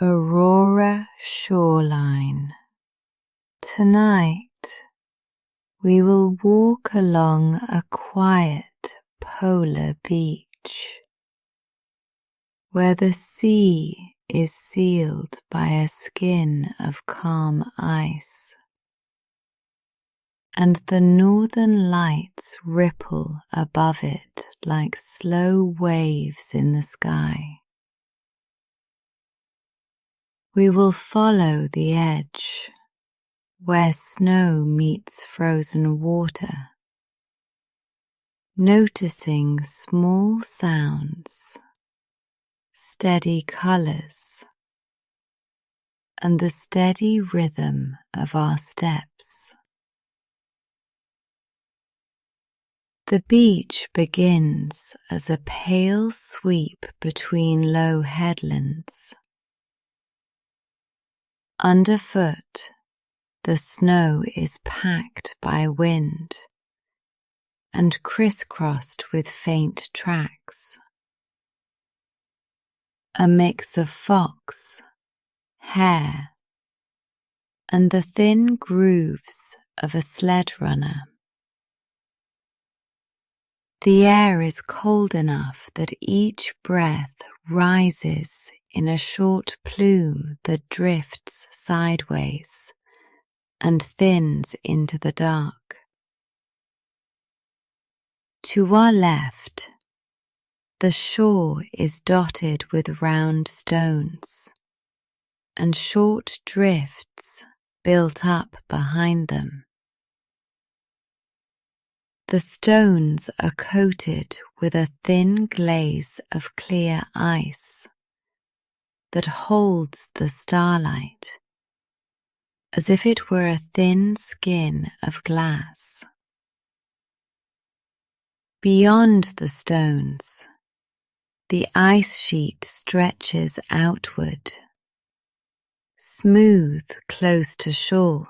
Aurora Shoreline. Tonight we will walk along a quiet polar beach where the sea is sealed by a skin of calm ice, and the northern lights ripple above it like slow waves in the sky. We will follow the edge where snow meets frozen water, noticing small sounds, steady colors, and the steady rhythm of our steps. The beach begins as a pale sweep between low headlands. Underfoot, the snow is packed by wind and crisscrossed with faint tracks, a mix of fox, hare, and the thin grooves of a sled runner. The air is cold enough that each breath rises in a short plume that drifts sideways and thins into the dark. To our left, the shore is dotted with round stones and short drifts built up behind them. The stones are coated with a thin glaze of clear ice that holds the starlight as if it were a thin skin of glass. Beyond the stones, the ice sheet stretches outward, smooth close to shore,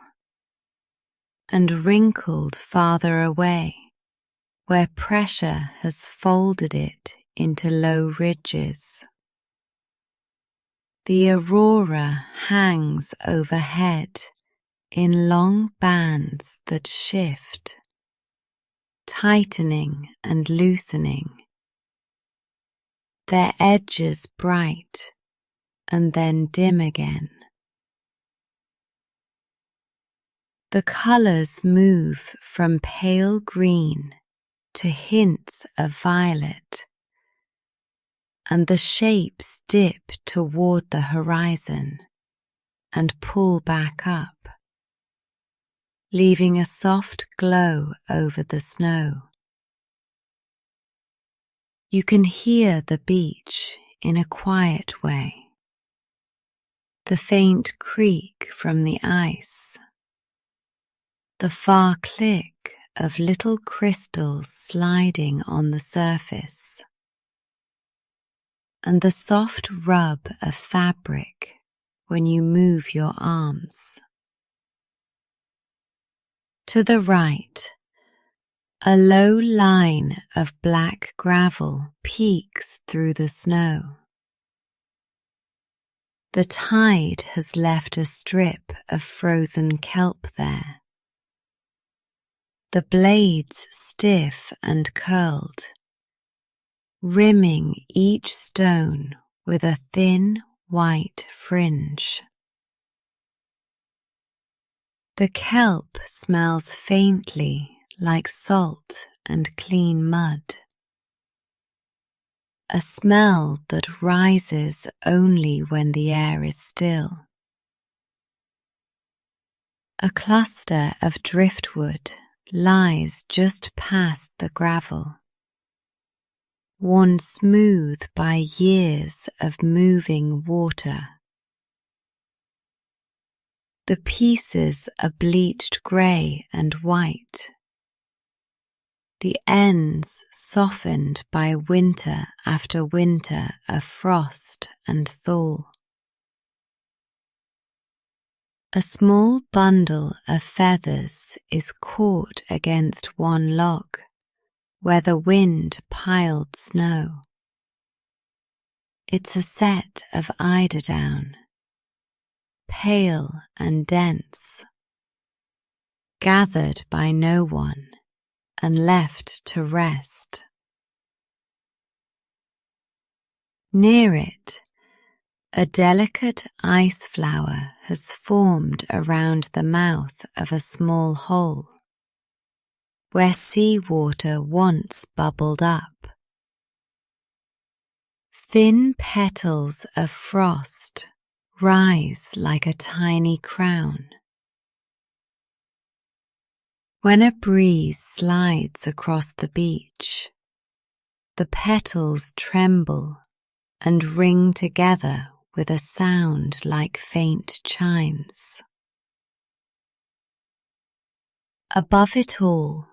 and wrinkled farther away, where pressure has folded it into low ridges. The Aurora hangs overhead in long bands that shift, tightening and loosening, their edges bright and then dim again. The colors move from pale green to hints of violet, and the shapes dip toward the horizon and pull back up, leaving a soft glow over the snow. You can hear the beach in a quiet way, the faint creak from the ice, the far click of little crystals sliding on the surface, and the soft rub of fabric when you move your arms. To the right, a low line of black gravel peeks through the snow. The tide has left a strip of frozen kelp there, the blades stiff and curled, rimming each stone with a thin white fringe. The kelp smells faintly like salt and clean mud, a smell that rises only when the air is still. A cluster of driftwood lies just past the gravel, worn smooth by years of moving water. The pieces are bleached grey and white, the ends softened by winter after winter of frost and thaw. A small bundle of feathers is caught against one log where the wind piled snow. It's a set of eiderdown pale and dense, gathered by no one and left to rest. Near it, a delicate ice flower has formed around the mouth of a small hole, where sea water once bubbled up. Thin petals of frost rise like a tiny crown. When a breeze slides across the beach, the petals tremble and ring together with a sound like faint chimes. Above it all,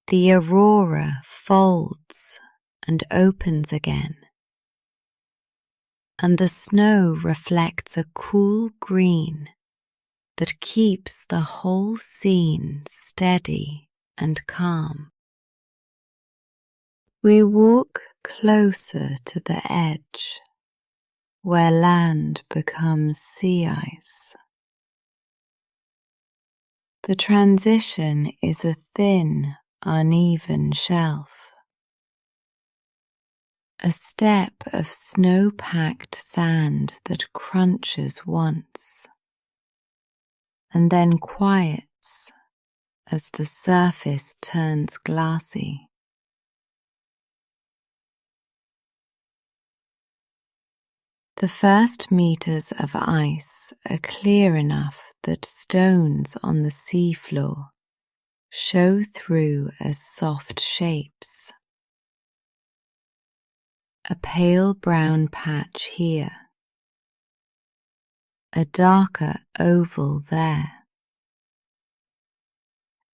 the Aurora folds and opens again, and the snow reflects a cool green that keeps the whole scene steady and calm. We walk closer to the edge, where land becomes sea ice. The transition is a thin, uneven shelf, a step of snow-packed sand that crunches once and then quiets as the surface turns glassy. The first meters of ice are clear enough that stones on the seafloor show through as soft shapes. A pale brown patch here, a darker oval there.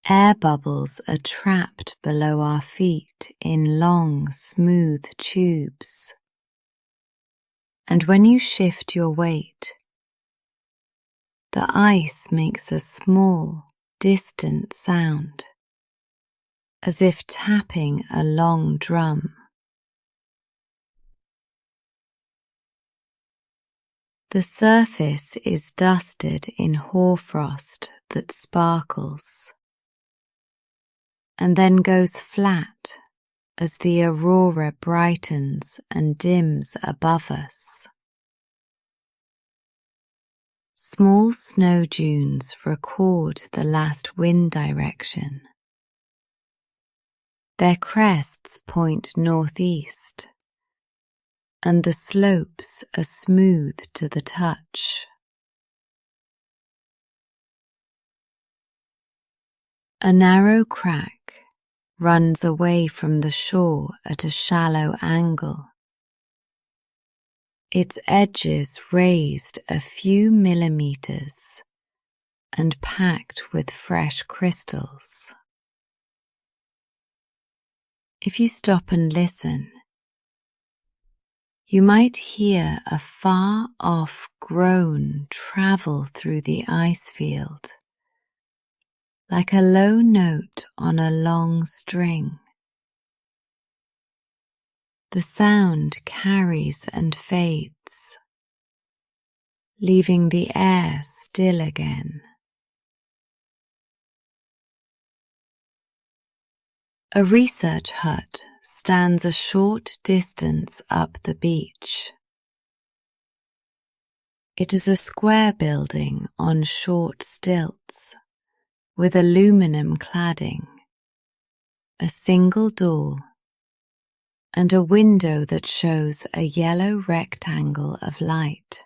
Air bubbles are trapped below our feet in long, smooth tubes. And when you shift your weight, the ice makes a small, distant sound, as if tapping a long drum. The surface is dusted in hoarfrost that sparkles, and then goes flat as the aurora brightens and dims above us. Small snow dunes record the last wind direction. Their crests point northeast, and the slopes are smooth to the touch. A narrow crack runs away from the shore at a shallow angle, its edges raised a few millimeters and packed with fresh crystals. If you stop and listen, you might hear a far-off groan travel through the ice field, like a low note on a long string. The sound carries and fades, leaving the air still again. A research hut stands a short distance up the beach. It is a square building on short stilts, with aluminum cladding, a single door, and a window that shows a yellow rectangle of light.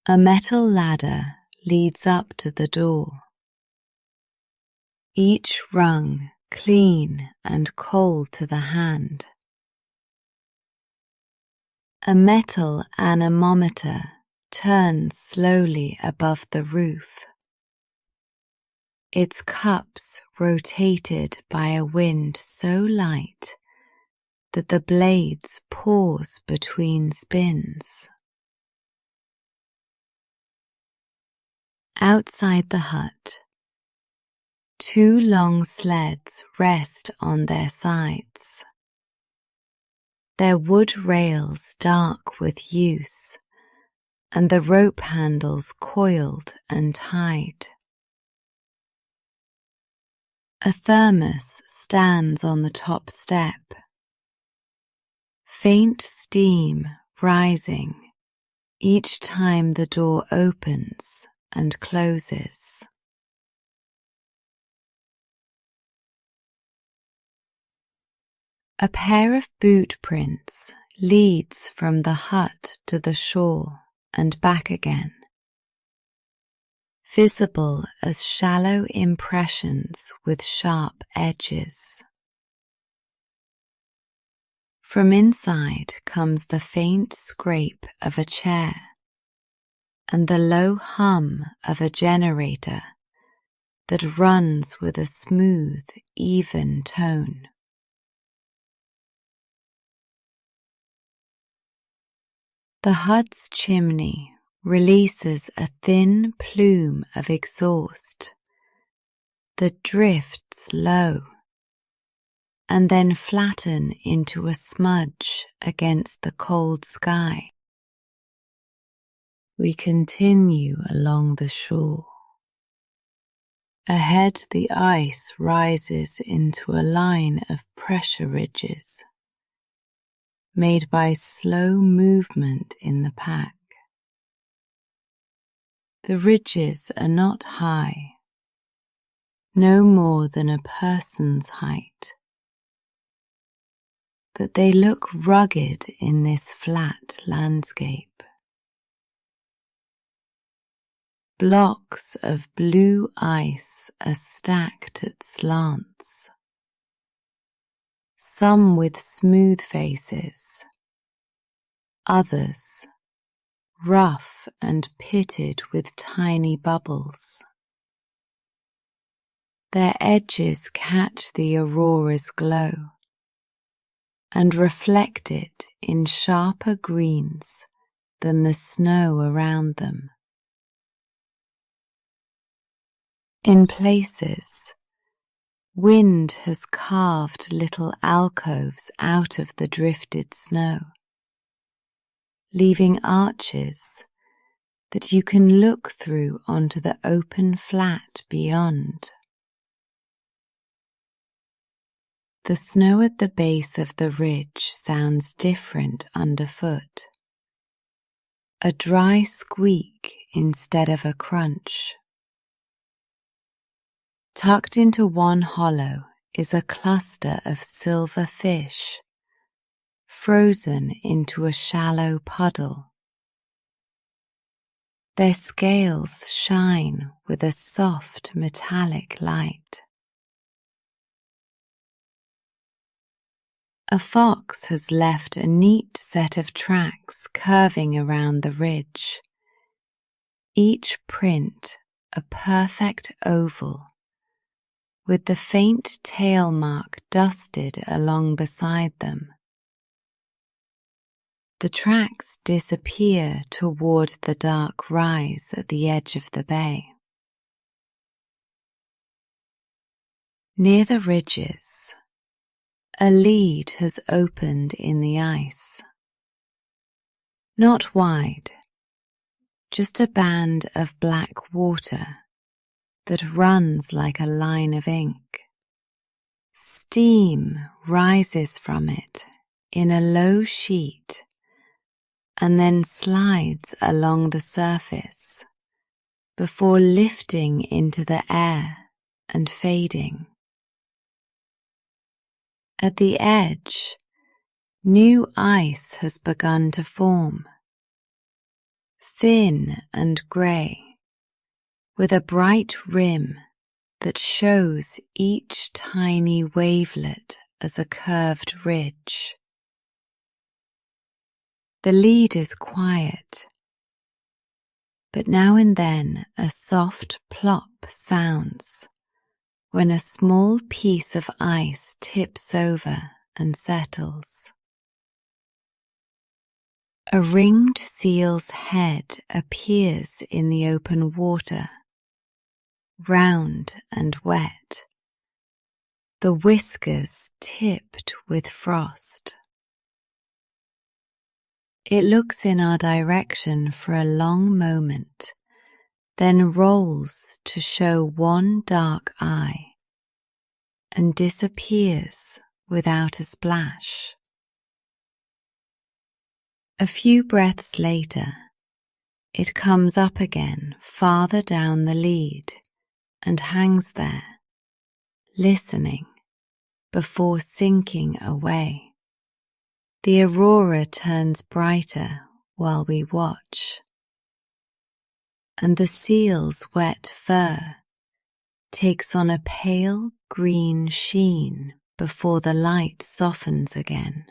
A metal ladder leads up to the door, each rung clean and cold to the hand. A metal anemometer turns slowly above the roof, its cups rotated by a wind so light that the blades pause between spins. Outside the hut, two long sleds rest on their sides. their wood rails dark with use, and the rope handles coiled and tied. A thermos stands on the top step, faint steam rising each time the door opens and closes. A pair of boot prints leads from the hut to the shore and back again, visible as shallow impressions with sharp edges. From inside comes the faint scrape of a chair and the low hum of a generator that runs with a smooth, even tone. The hut's chimney releases a thin plume of exhaust that drifts low and then flatten into a smudge against the cold sky. We continue along the shore. Ahead, the ice rises into a line of pressure ridges made by slow movement in the pack. The ridges are not high, no more than a person's height, but they look rugged in this flat landscape. Blocks of blue ice are stacked at slants, some with smooth faces, others rough and pitted with tiny bubbles. Their edges catch the Aurora's glow and reflect it in sharper greens than the snow around them. In places, wind has carved little alcoves out of the drifted snow, leaving arches that you can look through onto the open flat beyond. The snow at the base of the ridge sounds different underfoot, a dry squeak instead of a crunch. Tucked into one hollow is a cluster of silver fish, frozen into a shallow puddle. Their scales shine with a soft metallic light. A fox has left a neat set of tracks curving around the ridge, each print a perfect oval, with the faint tail mark dusted along beside them. The tracks disappear toward the dark rise at the edge of the bay. Near the ridges, a lead has opened in the ice. Not wide, just a band of black water that runs like a line of ink. Steam rises from it in a low sheet and then slides along the surface before lifting into the air and fading. At the edge, new ice has begun to form, thin and grey, with a bright rim that shows each tiny wavelet as a curved ridge. The lead is quiet, but now and then a soft plop sounds when a small piece of ice tips over and settles. A ringed seal's head appears in the open water, round and wet, the whiskers tipped with frost. It looks in our direction for a long moment, then rolls to show one dark eye and disappears without a splash. A few breaths later, it comes up again farther down the lead and hangs there, listening before sinking away. The aurora turns brighter while we watch, and the seal's wet fur takes on a pale green sheen before the light softens again.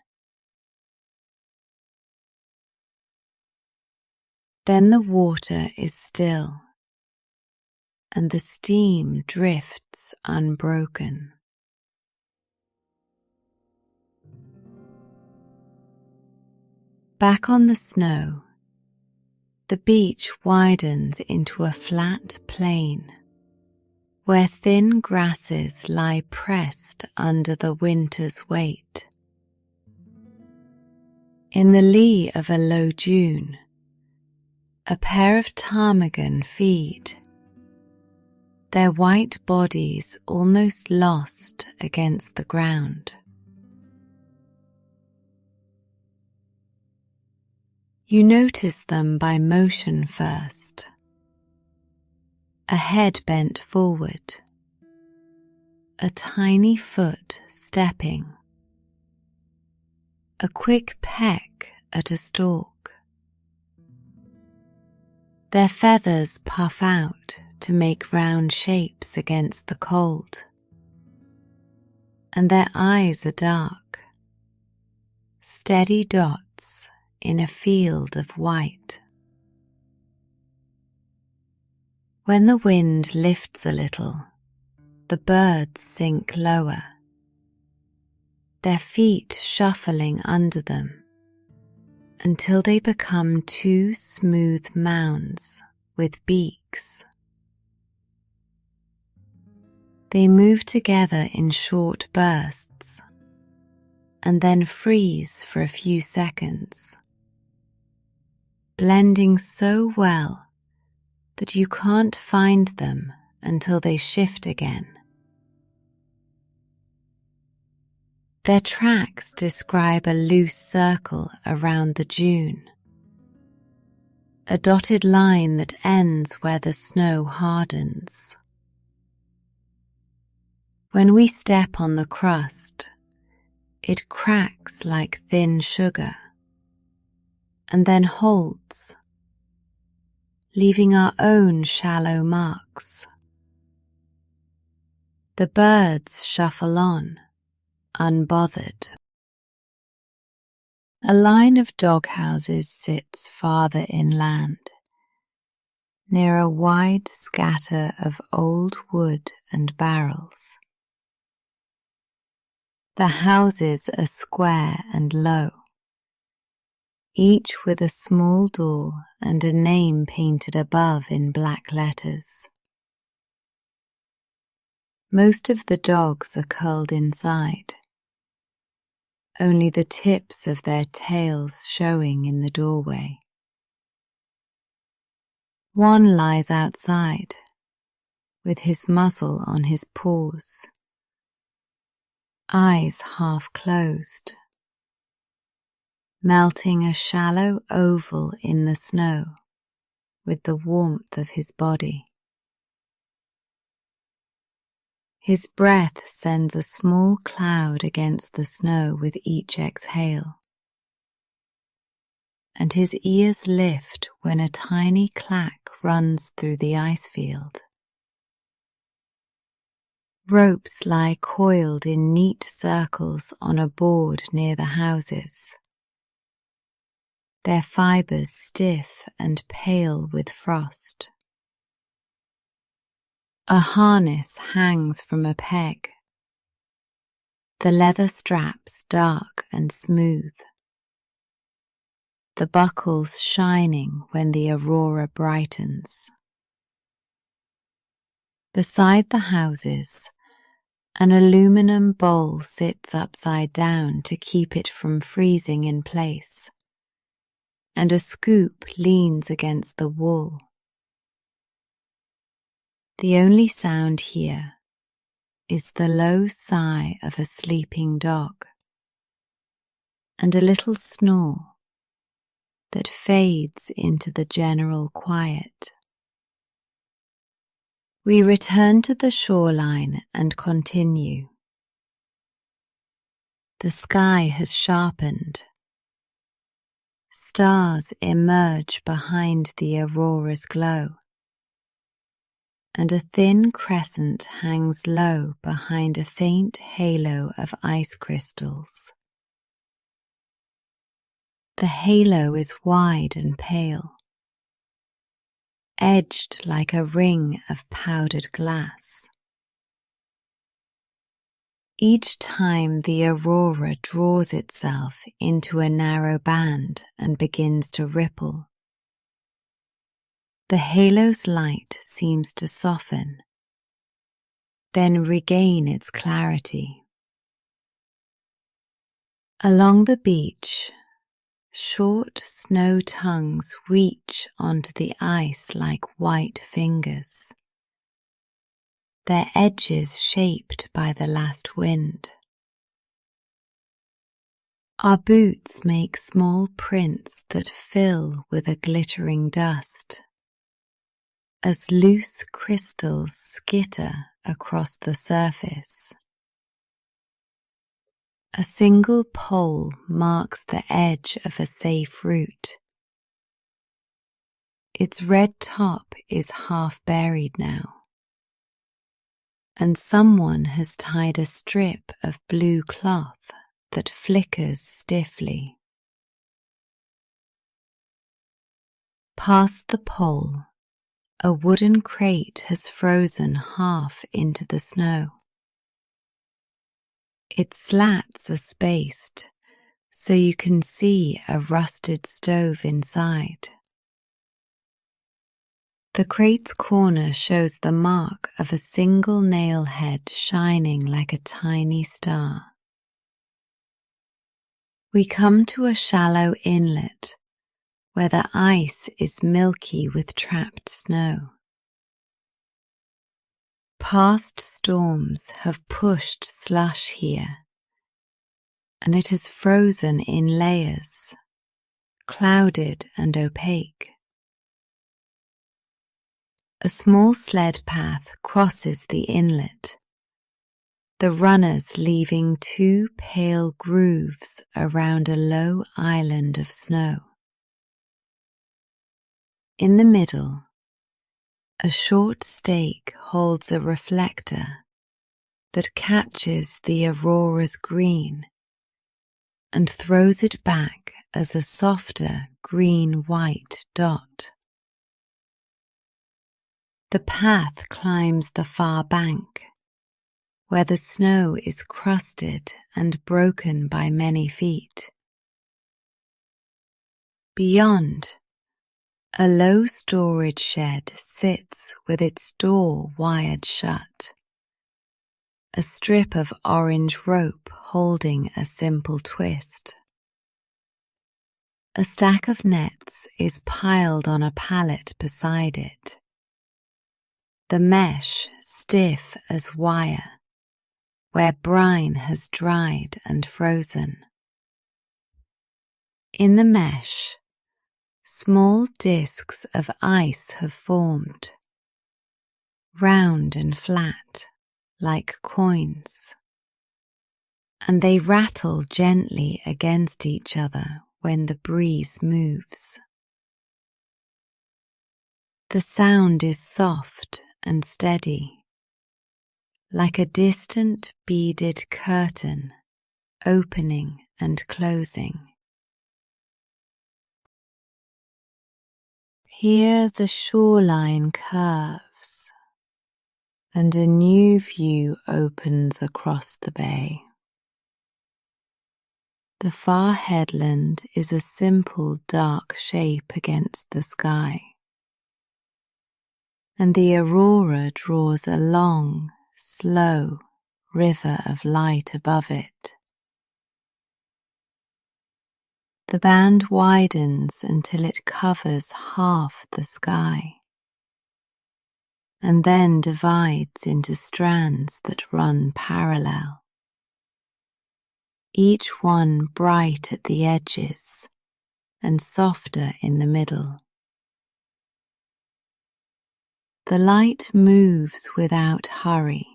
Then the water is still, and the steam drifts unbroken. Back on the snow, the beach widens into a flat plain where thin grasses lie pressed under the winter's weight. In the lee of a low dune, a pair of ptarmigan feed, their white bodies almost lost against the ground. You notice them by motion first, a head bent forward, a tiny foot stepping, a quick peck at a stalk. Their feathers puff out to make round shapes against the cold, and their eyes are dark, steady dots in a field of white. When the wind lifts a little, the birds sink lower, their feet shuffling under them until they become two smooth mounds with beaks. They move together in short bursts and then freeze for a few seconds, blending so well that you can't find them until they shift again. Their tracks describe a loose circle around the dune, a dotted line that ends where the snow hardens. When we step on the crust, it cracks like thin sugar and then holds, leaving our own shallow marks. The birds shuffle on, unbothered. A line of doghouses sits farther inland, near a wide scatter of old wood and barrels. The houses are square and low, each with a small door and a name painted above in black letters. Most of the dogs are curled inside, only the tips of their tails showing in the doorway. One lies outside, with his muzzle on his paws, eyes half closed, melting a shallow oval in the snow with the warmth of his body. His breath sends a small cloud against the snow with each exhale, and his ears lift when a tiny clack runs through the ice field. Ropes lie coiled in neat circles on a board near the houses, their fibres stiff and pale with frost. A harness hangs from a peg, the leather straps dark and smooth, the buckles shining when the aurora brightens. Beside the houses, an aluminum bowl sits upside down to keep it from freezing in place, and a scoop leans against the wall. The only sound here is the low sigh of a sleeping dog and a little snore that fades into the general quiet. We return to the shoreline and continue. The sky has sharpened. Stars emerge behind the aurora's glow, and a thin crescent hangs low behind a faint halo of ice crystals. The halo is wide and pale, edged like a ring of powdered glass. Each time the aurora draws itself into a narrow band and begins to ripple, the halo's light seems to soften, then regain its clarity. Along the beach, short snow tongues reach onto the ice like white fingers, their edges shaped by the last wind. Our boots make small prints that fill with a glittering dust, as loose crystals skitter across the surface. A single pole marks the edge of a safe route. Its red top is half buried now, and someone has tied a strip of blue cloth that flickers stiffly. Past the pole, a wooden crate has frozen half into the snow. Its slats are spaced so you can see a rusted stove inside. The crate's corner shows the mark of a single nail head shining like a tiny star. We come to a shallow inlet where the ice is milky with trapped snow. Past storms have pushed slush here, and it has frozen in layers, clouded and opaque. A small sled path crosses the inlet, the runners leaving two pale grooves around a low island of snow. In the middle, a short stake holds a reflector that catches the aurora's green and throws it back as a softer green-white dot. The path climbs the far bank, where the snow is crusted and broken by many feet. Beyond, a low storage shed sits with its door wired shut, a strip of orange rope holding a simple twist. A stack of nets is piled on a pallet beside it, the mesh stiff as wire, where brine has dried and frozen. In the mesh, small discs of ice have formed, round and flat, like coins, and they rattle gently against each other when the breeze moves. The sound is soft and steady, like a distant beaded curtain opening and closing. Here the shoreline curves, and a new view opens across the bay. The far headland is a simple dark shape against the sky, and the aurora draws a long, slow river of light above it. The band widens until it covers half the sky, and then divides into strands that run parallel, each one bright at the edges and softer in the middle. The light moves without hurry,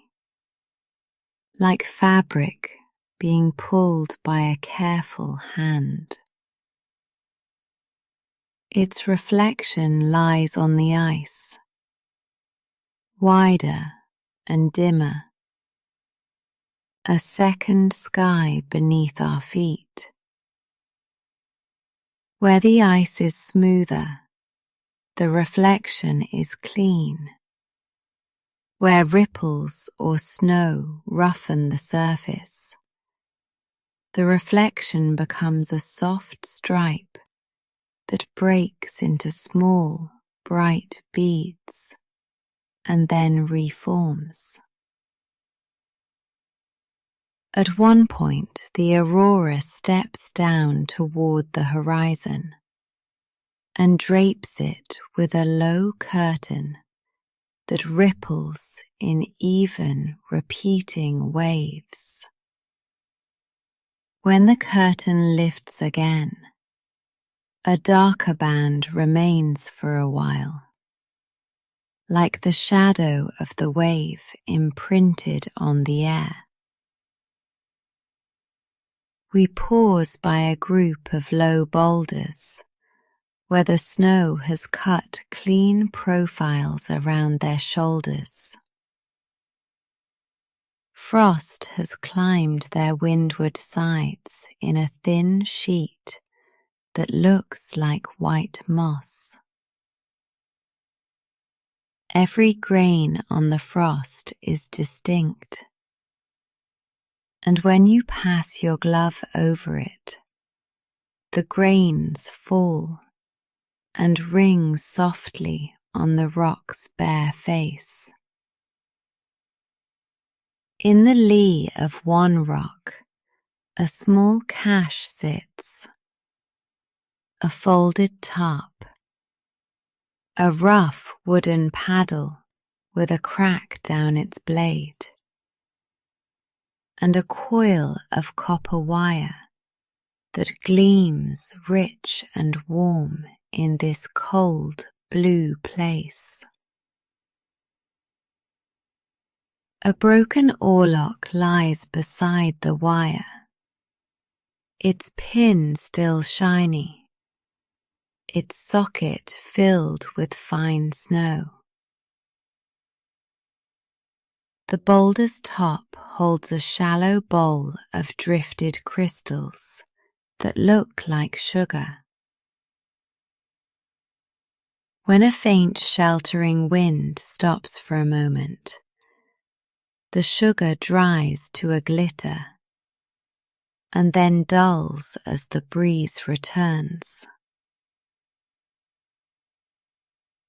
like fabric being pulled by a careful hand. Its reflection lies on the ice, wider and dimmer, a second sky beneath our feet. Where the ice is smoother, the reflection is clean. Where ripples or snow roughen the surface, the reflection becomes a soft stripe that breaks into small, bright beads and then reforms. At one point, the Aurora steps down toward the horizon and drapes it with a low curtain that ripples in even, repeating waves. When the curtain lifts again, a darker band remains for a while, like the shadow of the wave imprinted on the air. We pause by a group of low boulders where the snow has cut clean profiles around their shoulders. Frost has climbed their windward sides in a thin sheet that looks like white moss. Every grain on the frost is distinct, and when you pass your glove over it, the grains fall and ring softly on the rock's bare face. In the lee of one rock, a small cache sits, a folded tarp, a rough wooden paddle with a crack down its blade, and a coil of copper wire that gleams rich and warm in this cold blue place. A broken oarlock lies beside the wire, its pin still shiny, its socket filled with fine snow. The boulder's top holds a shallow bowl of drifted crystals that look like sugar. When a faint sheltering wind stops for a moment, the sugar dries to a glitter and then dulls as the breeze returns.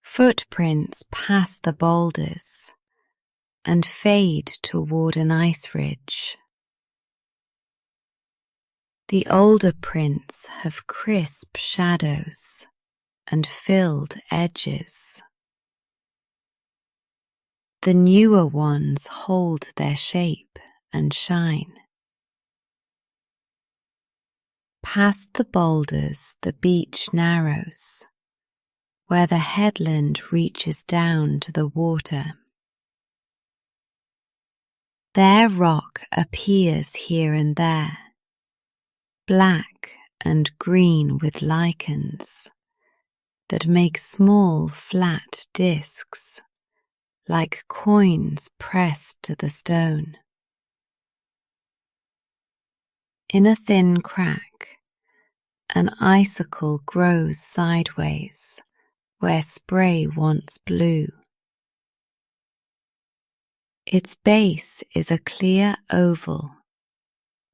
Footprints pass the boulders and fade toward an ice ridge. The older prints have crisp shadows and filled edges. The newer ones hold their shape and shine. Past the boulders, the beach narrows, where the headland reaches down to the water. There rock appears here and there, black and green with lichens that make small flat discs, like coins pressed to the stone. In a thin crack, an icicle grows sideways where spray once blew. Its base is a clear oval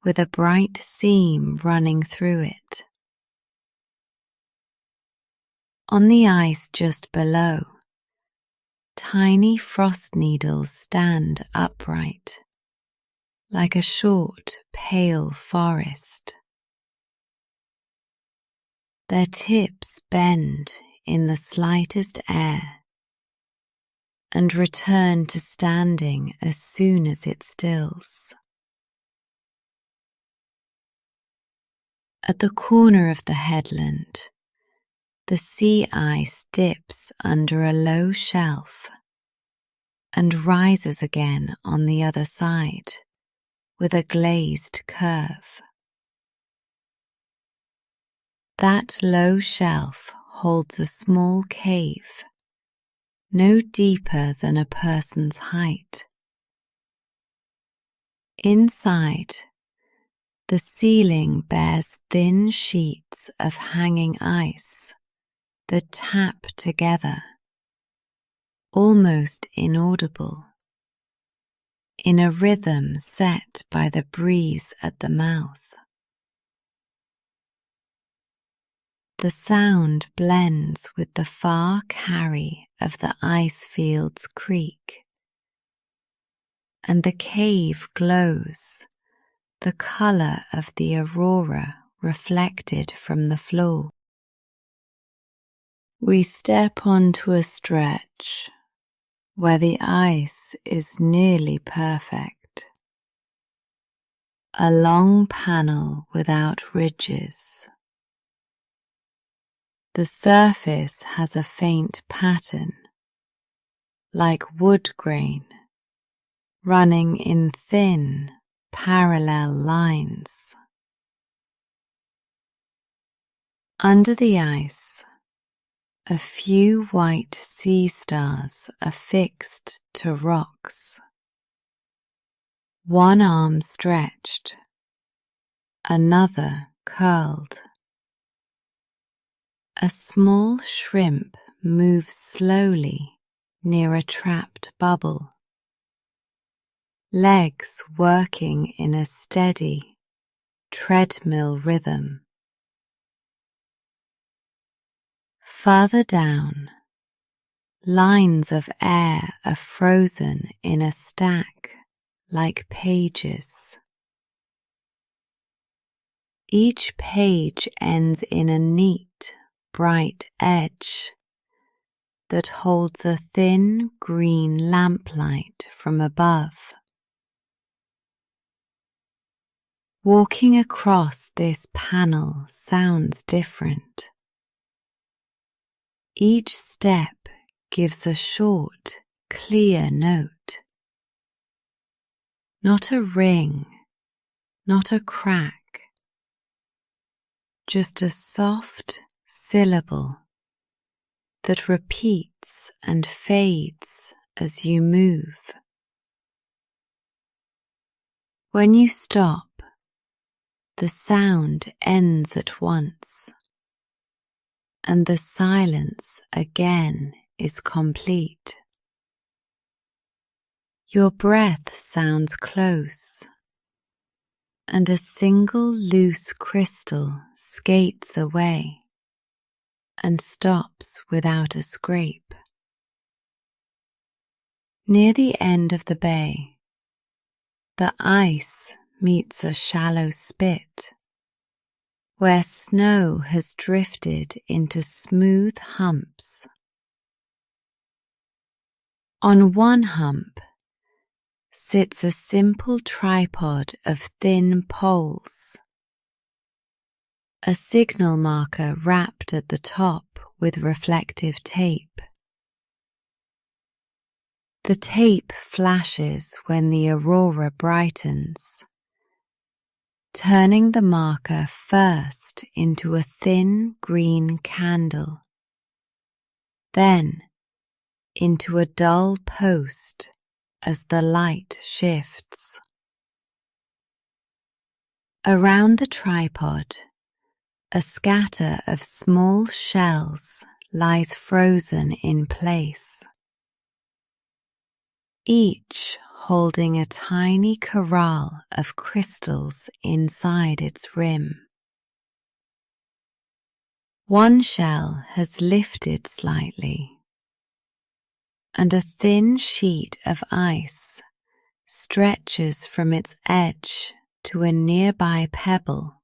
with a bright seam running through it. On the ice just below, tiny frost needles stand upright, like a short, pale forest. Their tips bend in the slightest air and return to standing as soon as it stills. At the corner of the headland, the sea ice dips under a low shelf and rises again on the other side with a glazed curve. That low shelf holds a small cave, no deeper than a person's height. Inside, the ceiling bears thin sheets of hanging ice that tap together, almost inaudible, in a rhythm set by the breeze at the mouth. The sound blends with the far carry of the ice field's creak, and the cave glows, the colour of the aurora reflected from the floor. We step onto a stretch where the ice is nearly perfect, a long panel without ridges. The surface has a faint pattern, like wood grain, running in thin, parallel lines. Under the ice, a few white sea stars are fixed to rocks, one arm stretched, another curled. A small shrimp moves slowly near a trapped bubble, legs working in a steady treadmill rhythm. Further down, lines of air are frozen in a stack like pages. Each page ends in a neat, bright edge that holds a thin green lamplight from above. Walking across this panel sounds different. Each step gives a short, clear note. Not a ring, not a crack, just a soft syllable that repeats and fades as you move. When you stop, the sound ends at once, and the silence again is complete. Your breath sounds close, and a single loose crystal skates away and stops without a scrape. Near the end of the bay, the ice meets a shallow spit where snow has drifted into smooth humps. On one hump sits a simple tripod of thin poles, a signal marker wrapped at the top with reflective tape. The tape flashes when the aurora brightens, turning the marker first into a thin green candle, then into a dull post as the light shifts. Around the tripod, a scatter of small shells lies frozen in place, each holding a tiny corral of crystals inside its rim. One shell has lifted slightly, and a thin sheet of ice stretches from its edge to a nearby pebble.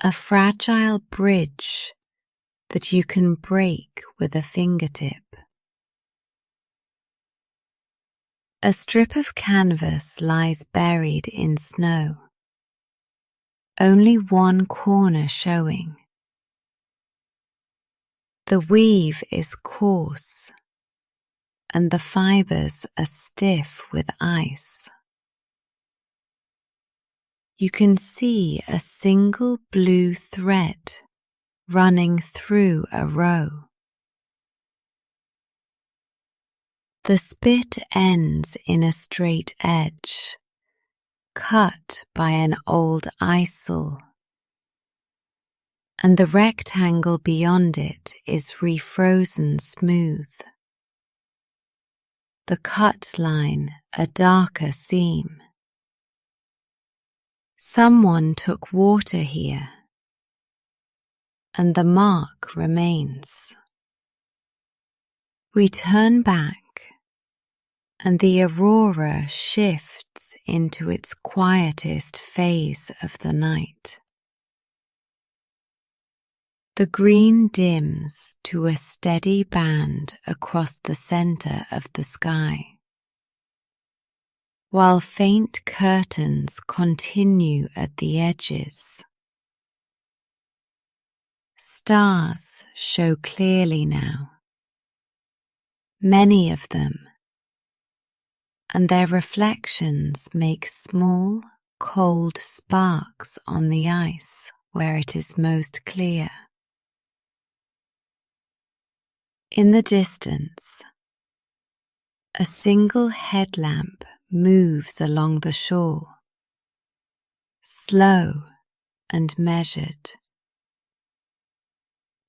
a fragile bridge that you can break with a fingertip. A strip of canvas lies buried in snow, only one corner showing. The weave is coarse, and the fibers are stiff with ice. You can see a single blue thread running through a row. The spit ends in a straight edge, cut by an old eisel, and the rectangle beyond it is refrozen smooth. The cut line a darker seam. Someone took water here, and the mark remains. We turn back, and the Aurora shifts into its quietest phase of the night. The green dims to a steady band across the center of the sky, while faint curtains continue at the edges. Stars show clearly now, many of them, and their reflections make small, cold sparks on the ice where it is most clear. In the distance, a single headlamp moves along the shore, slow and measured,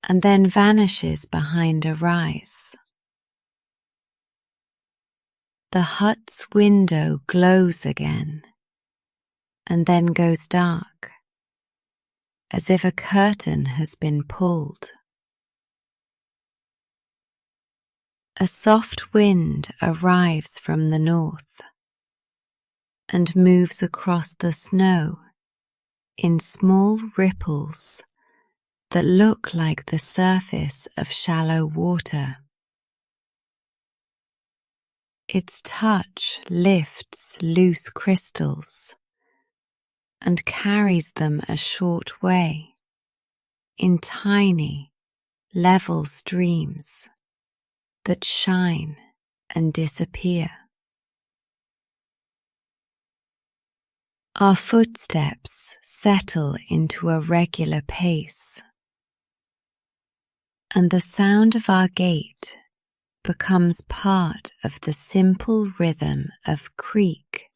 and then vanishes behind a rise. The hut's window glows again, and then goes dark, as if a curtain has been pulled. A soft wind arrives from the north and moves across the snow in small ripples that look like the surface of shallow water. Its touch lifts loose crystals and carries them a short way in tiny, level streams that shine and disappear. Our footsteps settle into a regular pace, and the sound of our gait becomes part of the simple rhythm of creak,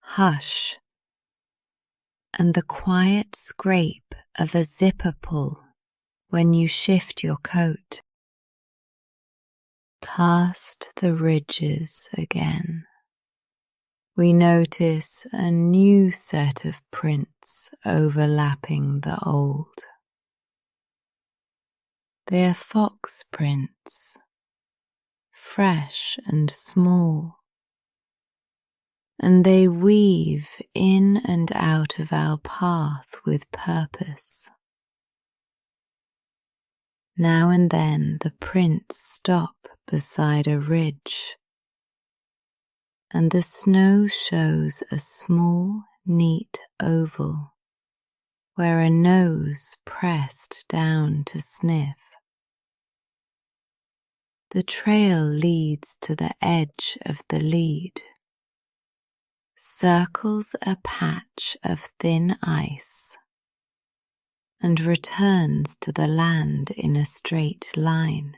hush, and the quiet scrape of a zipper pull when you shift your coat. Past the ridges again, we notice a new set of prints overlapping the old. They are fox prints, fresh and small, and they weave in and out of our path with purpose. Now and then the prints stop beside a ridge, and the snow shows a small, neat oval where a nose pressed down to sniff. The trail leads to the edge of the lead, circles a patch of thin ice, and returns to the land in a straight line.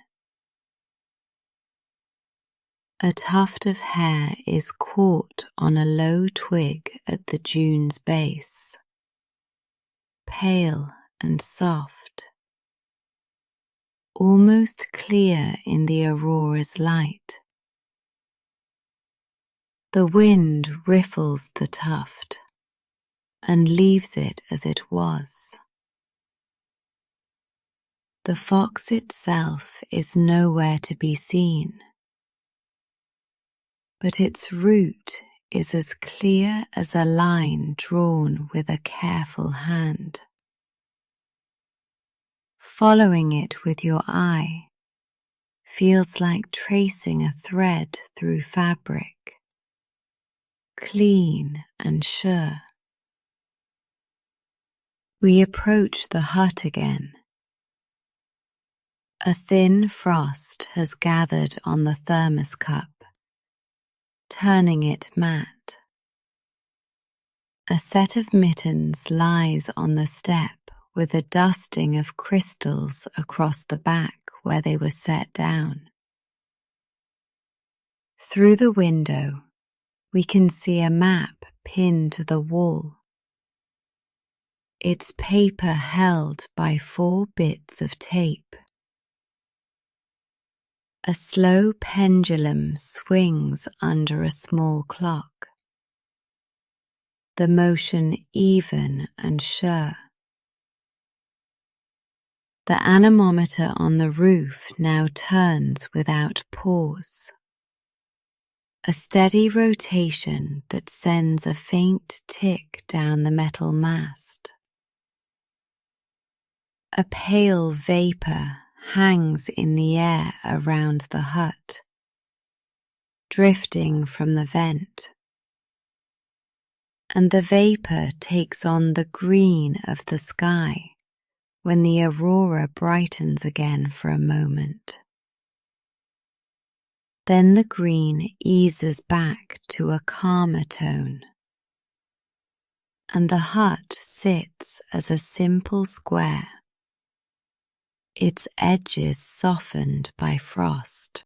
A tuft of hair is caught on a low twig at the dune's base, pale and soft, almost clear in the aurora's light. The wind riffles the tuft and leaves it as it was. The fox itself is nowhere to be seen, but its route is as clear as a line drawn with a careful hand. Following it with your eye feels like tracing a thread through fabric, clean and sure. We approach the hut again. A thin frost has gathered on the thermos cup, turning it matte. A set of mittens lies on the step with a dusting of crystals across the back where they were set down. Through the window, we can see a map pinned to the wall. Its paper held by 4 bits of tape. A slow pendulum swings under a small clock, the motion even and sure. The anemometer on the roof now turns without pause. A steady rotation that sends a faint tick down the metal mast. A pale vapor hangs in the air around the hut, drifting from the vent. And the vapor takes on the green of the sky when the aurora brightens again for a moment. Then the green eases back to a calmer tone, and the hut sits as a simple square, its edges softened by frost.